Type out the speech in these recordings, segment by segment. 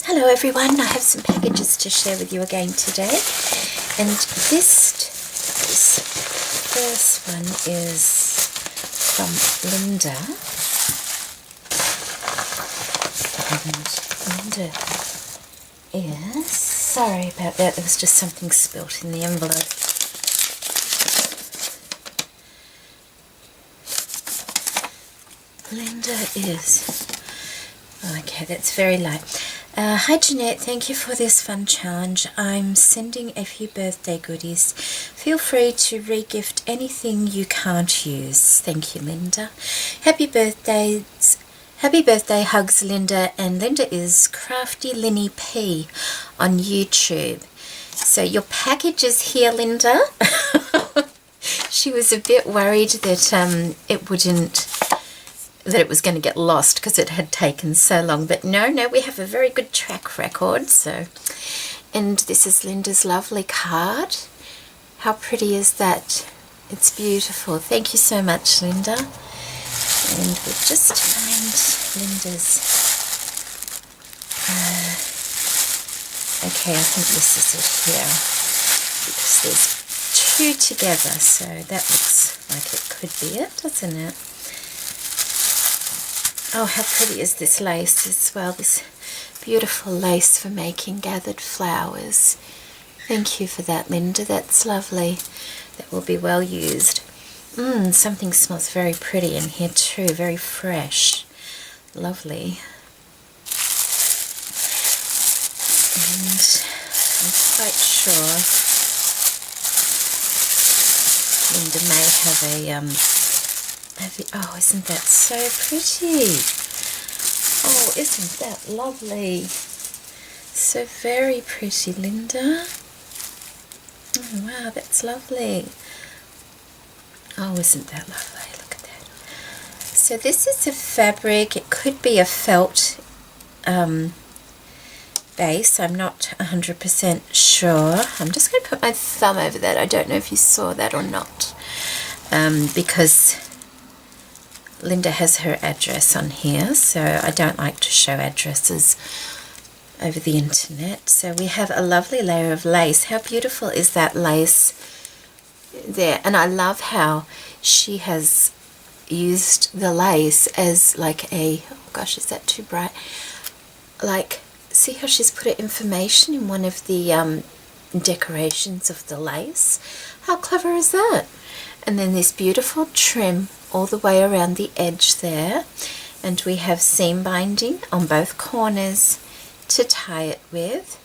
Hello everyone, I have some packages to share with you again today, and this first one is from Linda, and Linda is, sorry about that, there was just something spilt in the envelope. Linda is, okay, that's very light. Hi Jeanette, thank you for this fun challenge. I'm sending a few birthday goodies. Feel free to re-gift anything you can't use. Thank you, Linda. Happy birthday, hugs Linda, and Linda is CraftyLinnieP on YouTube. So your package is here, Linda. She was a bit worried that it was going to get lost because it had taken so long, but no, we have a very good track record. So, and this is Linda's lovely card. How pretty is that? It's beautiful. Thank you so much, Linda. And we'll just find Linda's okay, I think this is it here, because there's two together, so that looks like it could be it, doesn't it? Oh, how pretty is this lace as well, this beautiful lace for making gathered flowers. Thank you for that, Linda, that's lovely. That will be well used. Something smells very pretty in here too, very fresh. Lovely. And I'm quite sure Linda may have a oh, isn't that so pretty? Oh, isn't that lovely? So very pretty, Linda. Oh, wow, that's lovely. Oh, isn't that lovely? Look at that. So this is a fabric. It could be a felt base. I'm not 100% sure. I'm just going to put my thumb over that. I don't know if you saw that or not, because Linda has her address on here, so I don't like to show addresses over the internet. So we have a lovely layer of lace. How beautiful is that lace there? And I love how she has used the lace as like a, oh gosh, is that too bright? Like, see how she's put information in one of the decorations of the lace? How clever is that? And then this beautiful trim all the way around the edge there, and we have seam binding on both corners to tie it with.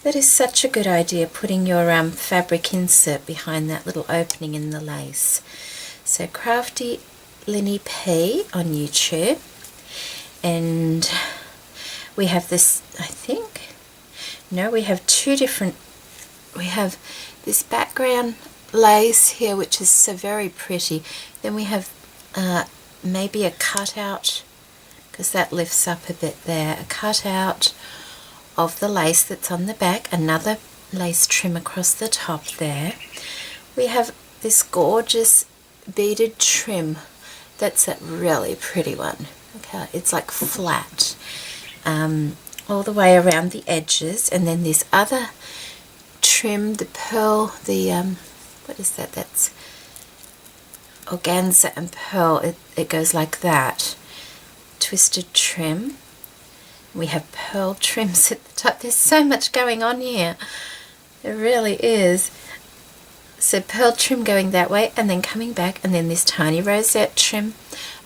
That is such a good idea, putting your fabric insert behind that little opening in the lace. So CraftyLinnieP on YouTube, and we have this, I think, no, we have two different, we have this background lace here, which is so very pretty. Then we have maybe a cutout, because that lifts up a bit there, a cutout of the lace that's on the back, another lace trim across the top there. We have this gorgeous beaded trim. That's a really pretty one. Okay, it's like flat all the way around the edges, and then this other trim, the pearl, the what is that? That's organza and pearl. It goes like that. Twisted trim. We have pearl trims at the top. There's so much going on here. There really is. So pearl trim going that way and then coming back, and then this tiny rosette trim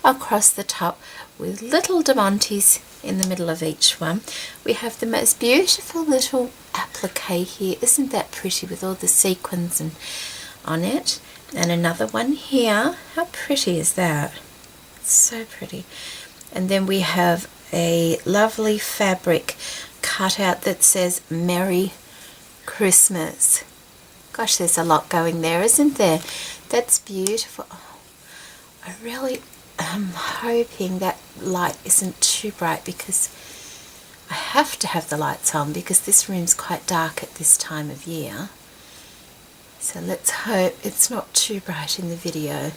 across the top with little diamantes in the middle of each one. We have the most beautiful little applique here. Isn't that pretty, with all the sequins and on it? And another one here. How pretty is that? It's so pretty. And then we have a lovely fabric cutout that says Merry Christmas. Gosh, there's a lot going there, isn't there? That's beautiful. Oh, I really am hoping that light isn't too bright, because I have to have the lights on because this room's quite dark at this time of year. So let's hope it's not too bright in the video.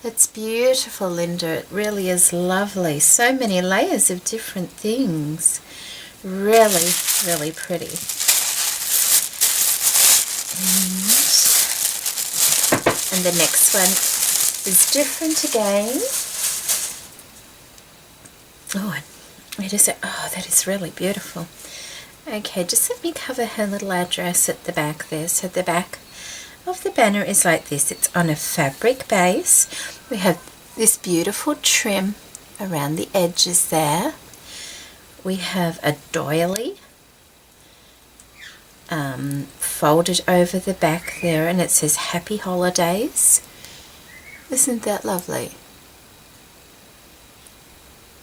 That's beautiful, Linda. It really is lovely. So many layers of different things. Really, really pretty. And the next one is different again. Oh, where is it? Oh, that is really beautiful. Okay, just let me cover her little address at the back there. So the back of the banner is like this. It's on a fabric base. We have this beautiful trim around the edges there. We have a doily folded over the back there, and it says Happy Holidays. Isn't that lovely?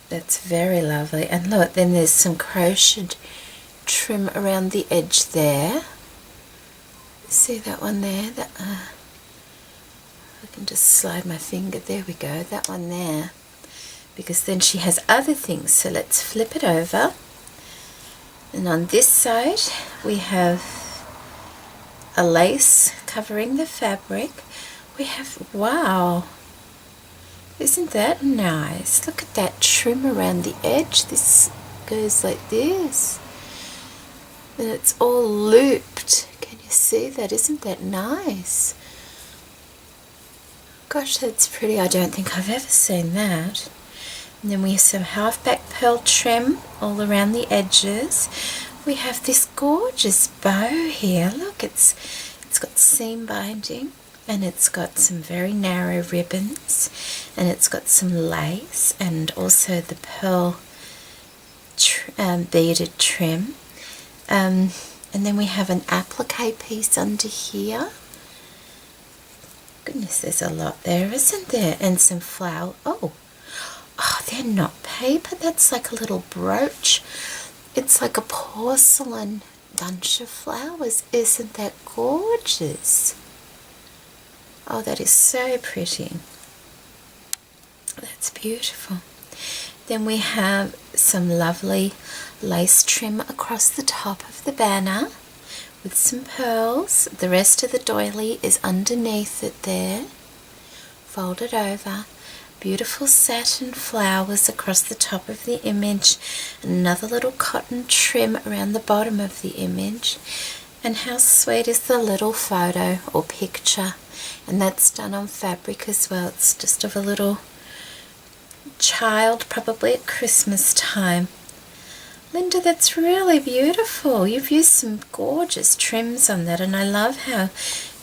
That's very lovely. And look, then there's some crocheted trim around the edge there. See that one there? That I can just slide my finger. There we go. That one there. Because then she has other things. So let's flip it over. And on this side we have a lace covering the fabric. We have, wow, isn't that nice? Look at that trim around the edge. This goes like this. And it's all looped. Can you see that? Isn't that nice? Gosh, that's pretty. I don't think I've ever seen that. And then we have some half-back pearl trim all around the edges. We have this gorgeous bow here. Look, it's got seam binding, and it's got some very narrow ribbons, and it's got some lace and also the pearl beaded trim. And then we have an applique piece under here. Goodness, there's a lot there, isn't there? And some flower. Oh, they're not paper. That's like a little brooch. It's like a porcelain bunch of flowers. Isn't that gorgeous? Oh, that is so pretty. That's beautiful. Then we have some lovely lace trim across the top of the banner with some pearls. The rest of the doily is underneath it there, folded over. Beautiful satin flowers across the top of the image. Another little cotton trim around the bottom of the image. And how sweet is the little photo or picture? And that's done on fabric as well. It's just of a little child, probably at Christmas time. Linda, that's really beautiful. You've used some gorgeous trims on that, and I love how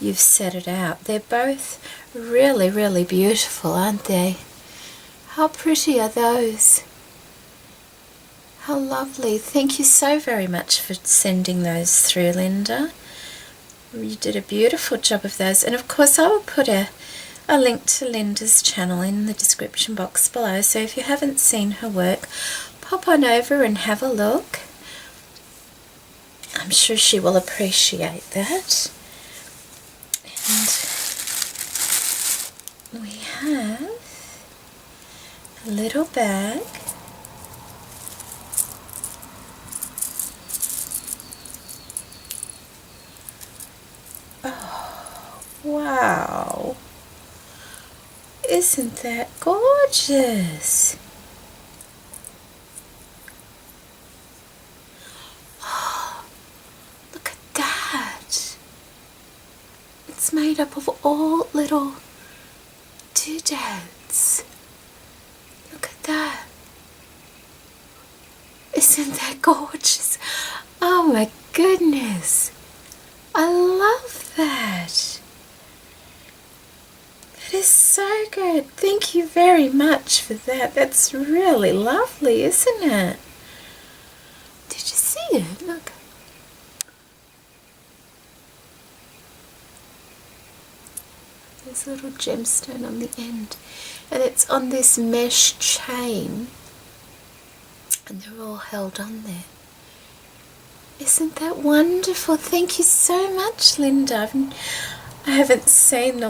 you've set it out. They're both really, really beautiful, aren't they? How pretty are those? How lovely. Thank you so very much for sending those through, Linda. You did a beautiful job of those. And of course I will put a link to Linda's channel in the description box below. So if you haven't seen her work, pop on over and have a look. I'm sure she will appreciate that. And we have a little bag. Oh, wow. Isn't that gorgeous? Oh, look at that. It's made up of all little doodads. Look at that. Isn't that gorgeous? Oh my goodness. I love that. That is so good. Thank you very much for that. That's really lovely, isn't it? Did you see it? Look. There's a little gemstone on the end. And it's on this mesh chain. And they're all held on there. Isn't that wonderful? Thank you so much, Linda. I haven't seen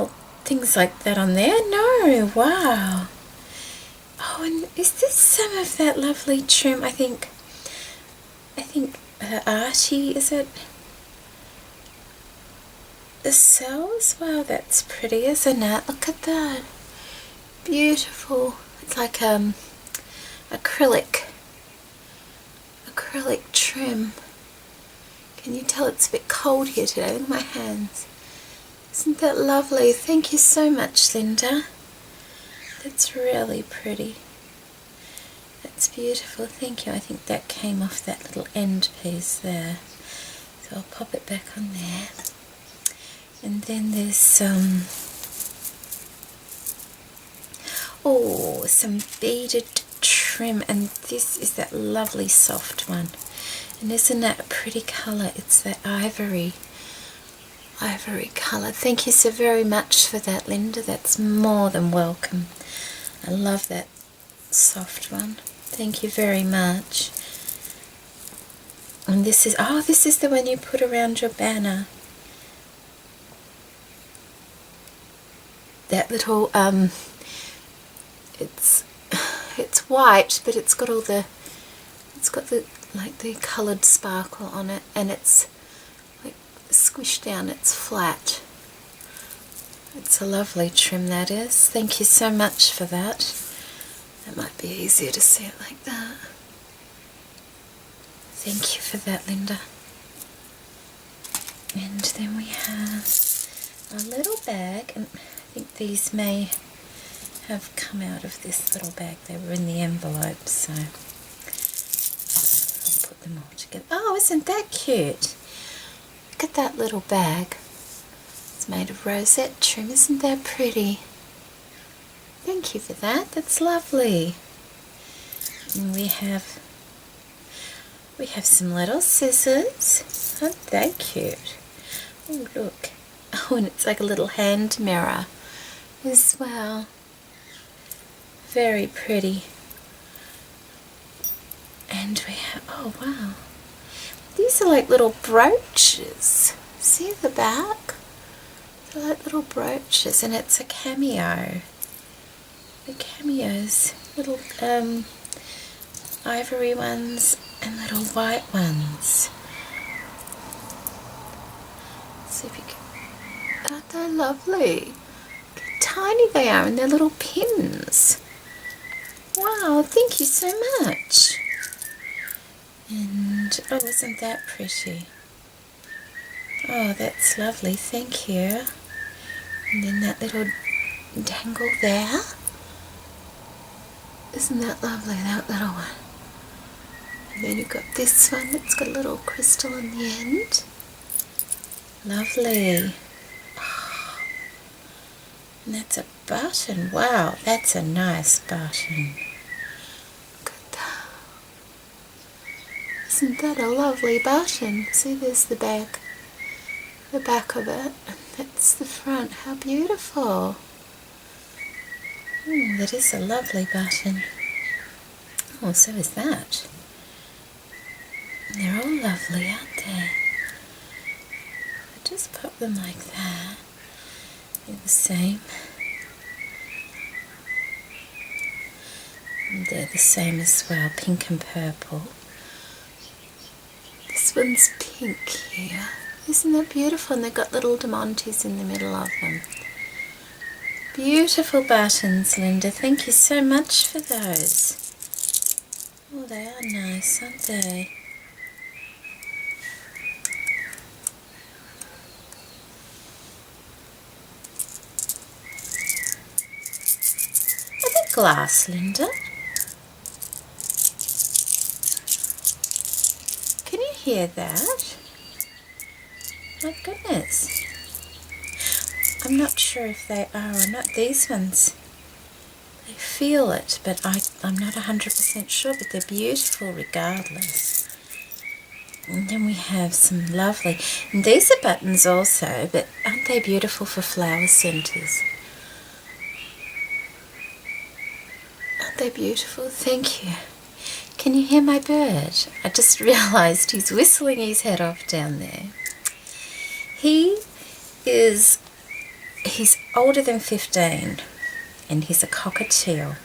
things like that on there. No, wow. Oh, and is this some of that lovely trim? I think Artie, is it? The cells? Wow, that's pretty, isn't it? Look at that. Beautiful. It's like acrylic acrylic trim. Can you tell it's a bit cold here today? Look at my hands. Isn't that lovely? Thank you so much, Linda. That's really pretty. That's beautiful. Thank you. I think that came off that little end piece there. So I'll pop it back on there. And then there's some beaded trim, and this is that lovely soft one. And isn't that a pretty colour? It's that ivory colour. Thank you so very much for that, Linda. That's more than welcome. I love that soft one. Thank you very much. And this is the one you put around your banner. That little it's white, but it's got the like the coloured sparkle on it, and it's like squished down, it's flat. It's a lovely trim, that is. Thank you so much for that. That might be easier to see it like that. Thank you for that, Linda. And then we have a little bag, and I think these may have come out of this little bag. They were in the envelope, so I'll put them all together. Oh, isn't that cute? Look at that little bag. It's made of rosette trim. Isn't that pretty? Thank you for that. That's lovely. And we have some little scissors. Aren't they cute? Oh, look. Oh, and it's like a little hand mirror as well. Very pretty. And we have, oh wow, these are like little brooches. See the back? They're like little brooches, and it's a cameo. The cameos, little ivory ones and little white ones. See if you can. Aren't they lovely? Look how tiny they are, and they're little pins. Wow, thank you so much. And oh, isn't that pretty? Oh, that's lovely, thank you. And then that little dangle there. Isn't that lovely, that little one? And then you've got this one that's got a little crystal on the end. Lovely. Oh. And that's a button. Wow, that's a nice button. Look at that. Isn't that a lovely button? See, there's the back of it, and that's the front. How beautiful. That is a lovely button. Oh, so is that. They're all lovely, aren't they? I just pop them like that. They're the same. And they're the same as well, pink and purple. This one's pink here. Isn't that beautiful? And they've got little diamantes in the middle of them. Beautiful buttons, Linda. Thank you so much for those. Oh, they are nice, aren't they? Are they glass, Linda? Can you hear that? My goodness. I'm not sure if they are or not. These ones, they feel it, but I'm not 100% sure, but they're beautiful regardless. And then we have some lovely, and these are buttons also, but aren't they beautiful for flower centres? Aren't they beautiful? Thank you. Can you hear my bird? I just realised he's whistling his head off down there. He's older than 15, and he's a cockatiel,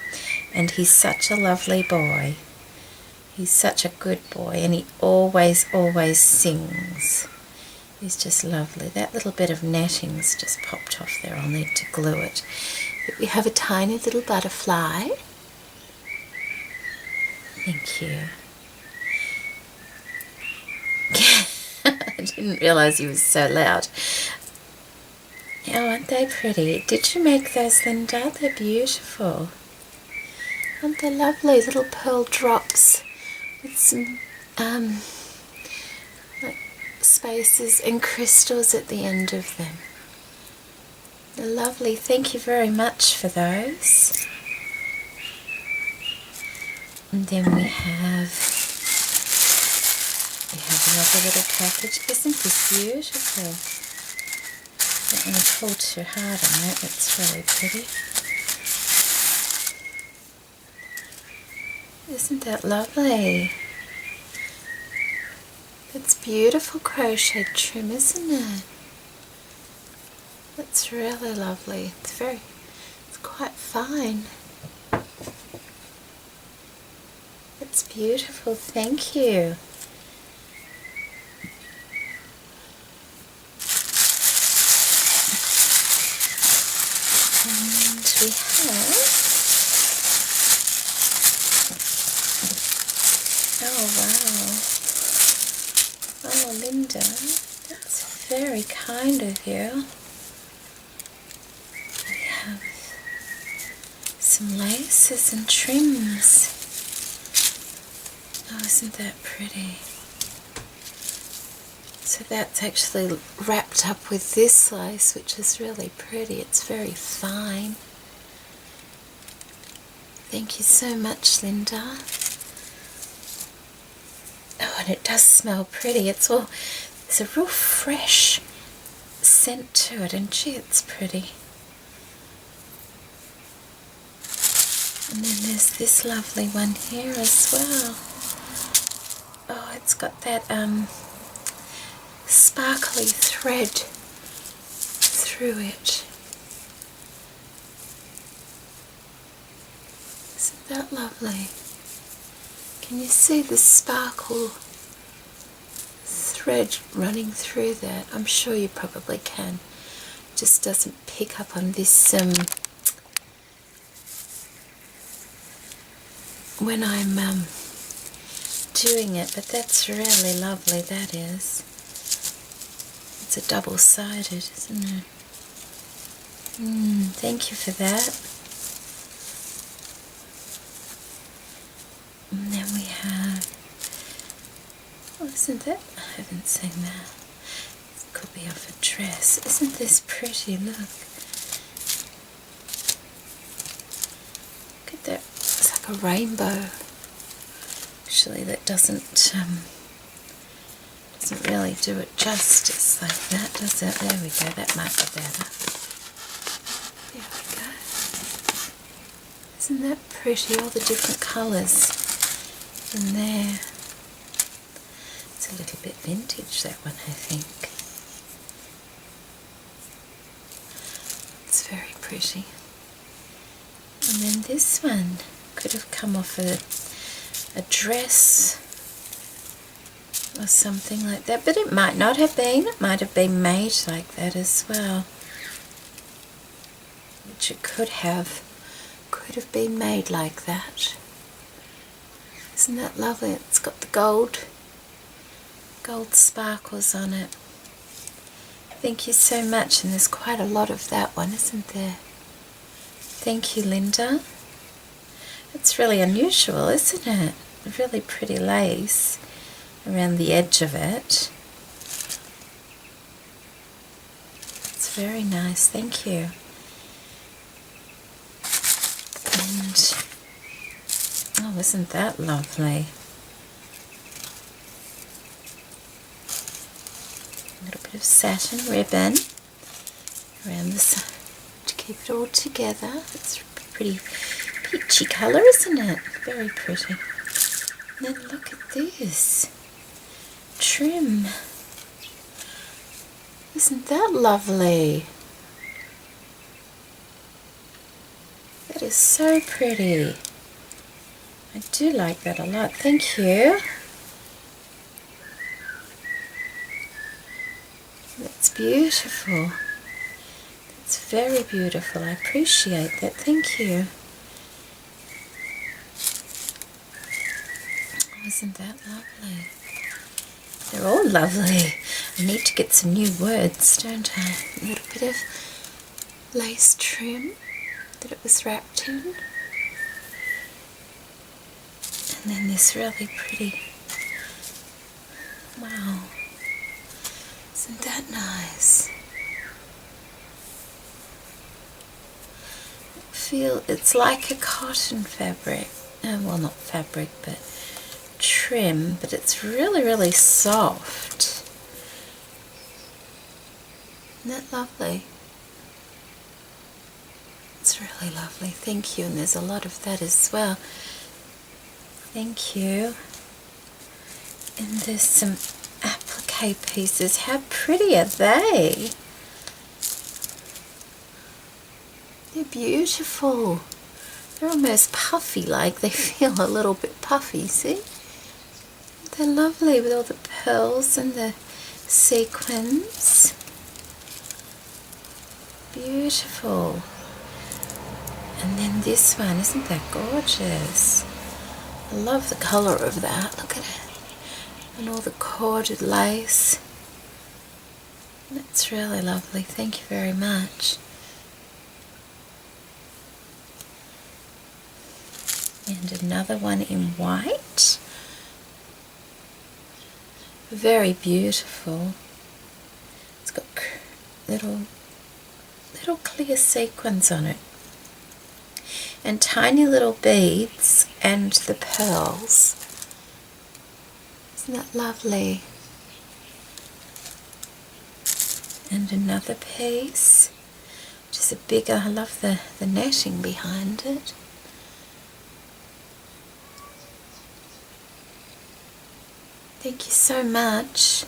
and he's such a lovely boy. He's such a good boy, and he always sings. He's just lovely. That little bit of netting's just popped off there. I'll need to glue it. But we have a tiny little butterfly. Thank you. didn't realise he was so loud. Oh, aren't they pretty? Did you make those, Linda? They're beautiful. Aren't they lovely? Little pearl drops with some like spaces and crystals at the end of them. They're lovely. Thank you very much for those. And then we have another little package. Isn't this beautiful? Don't want to pull too hard on it. It's really pretty. Isn't that lovely? It's beautiful crochet trim, isn't it? It's really lovely. It's quite fine. It's beautiful, thank you. And we have, oh wow, oh Linda, that's very kind of you. We have some laces and trims. Oh, isn't that pretty? So that's actually wrapped up with this lace, which is really pretty. It's very fine. Thank you so much, Linda. Oh, and it does smell pretty. There's a real fresh scent to it, and gee, it's pretty. And then there's this lovely one here as well. Oh, it's got that sparkly thread through it. Isn't that lovely? Can you see the sparkle thread running through that? I'm sure you probably can. It just doesn't pick up on this when I'm doing it, but that's really lovely, that is. It's a double-sided, isn't it? Thank you for that. And then we have, oh, isn't that, I haven't seen that. It could be off a dress. Isn't this pretty? Look. Look at that. It's like a rainbow. Actually, that doesn't really do it justice like that, does it? There we go, that might be better. There we go. Isn't that pretty? All the different colours in there. It's a little bit vintage, that one, I think. It's very pretty. And then this one could have come off a dress or something like that, but it might not have been. It might have been made like that as well, which it could have been made like that. Isn't that lovely? It's got the gold sparkles on it. Thank you so much, and there's quite a lot of that one, isn't there? Thank you, Linda. It's really unusual, isn't it? A really pretty lace around the edge of it. It's very nice, thank you. And, oh, isn't that lovely? A little bit of satin ribbon around the side to keep it all together. It's a pretty peachy colour, isn't it? Very pretty. And then look at this trim. Isn't that lovely? That is so pretty. I do like that a lot. Thank you. That's beautiful. That's very beautiful. I appreciate that. Thank you. Isn't that lovely? They're all lovely. I need to get some new words, don't I? A little bit of lace trim that it was wrapped in. And then this really pretty, wow, isn't that nice? Feel it's like a cotton fabric, well, not fabric, but trim, but it's really soft. Isn't that lovely? It's really lovely, thank you. And there's a lot of that as well. Thank you. And there's some applique pieces. How pretty are they? They're beautiful. They're almost puffy, like they feel a little bit puffy, see? They're lovely with all the pearls and the sequins. Beautiful. And then this one, isn't that gorgeous? I love the colour of that, look at it. And all the corded lace. That's really lovely, thank you very much. And another one in white. Very beautiful. It's got little clear sequins on it. And tiny little beads and the pearls. Isn't that lovely? And another piece, which is a bigger, I love the netting behind it. Thank you so much.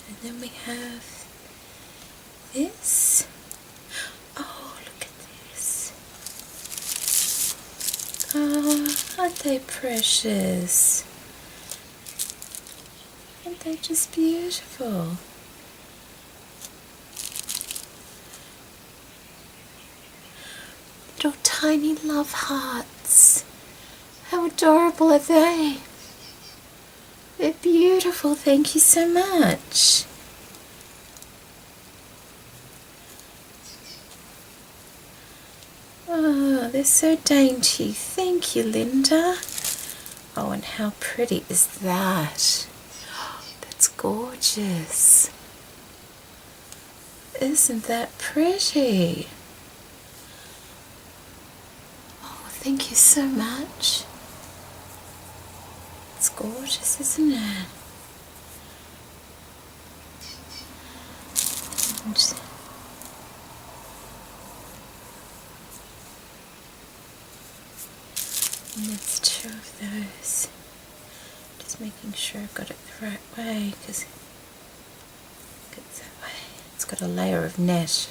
And then we have this. Oh, look at this. Oh, aren't they precious? Aren't they just beautiful? Little tiny love hearts. How adorable are they? They're beautiful, thank you so much. Oh, they're so dainty. Thank you, Linda. Oh, and how pretty is that? That's gorgeous. Isn't that pretty? Oh, thank you so much. It's gorgeous, isn't it? And there's two of those. Just making sure I've got it the right way, because it's that way. It's got a layer of net.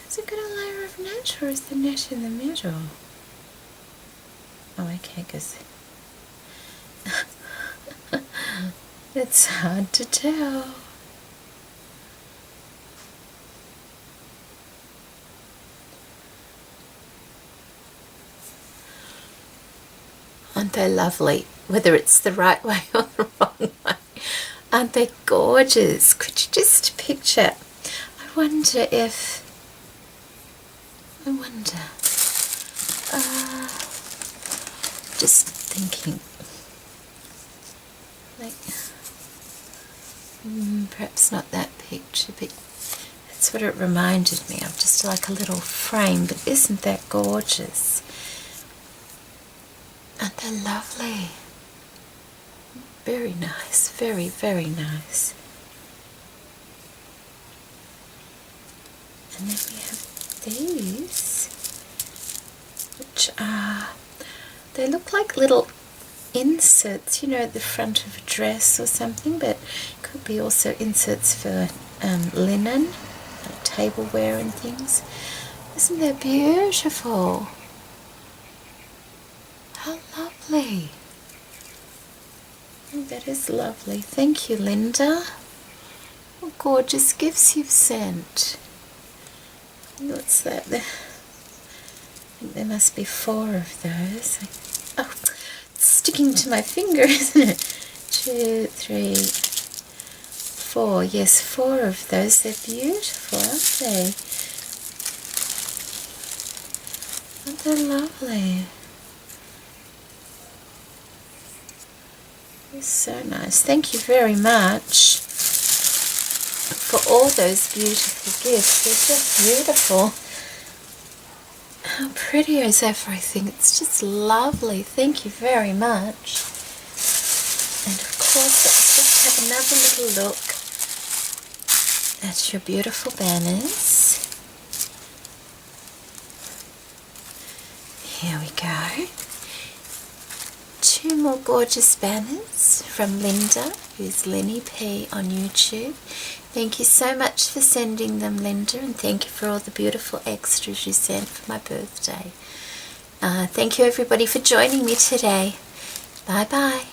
Has it got a layer of net, or is the net in the middle? Oh, okay, because it's hard to tell. Aren't they lovely? Whether it's the right way or the wrong way. Aren't they gorgeous? Could you just picture? I wonder, just thinking, like, perhaps not that picture, but that's what it reminded me of, just like a little frame. But isn't that gorgeous? Aren't they lovely? Very nice, very, very nice. And then we have these, which are, they look like little inserts, you know, at the front of a dress or something, but could be also inserts for linen, like tableware and things. Isn't that beautiful? How lovely. Oh, that is lovely. Thank you, Linda. What gorgeous gifts you've sent. What's that? I think there must be 4 of those. Oh, it's sticking to my finger, isn't it? 2, 3, 4. Yes, 4 of those. They're beautiful, aren't they? Aren't they lovely? It's so nice. Thank you very much for all those beautiful gifts. They're just beautiful. How pretty is everything? It's just lovely. Thank you very much. And of course, let's just have another little look at your beautiful banners. Here we go. 2 more gorgeous banners from Linda, who's CraftyLinnieP on YouTube. Thank you so much for sending them, Linda, and thank you for all the beautiful extras you sent for my birthday. Thank you everybody for joining me today. Bye bye.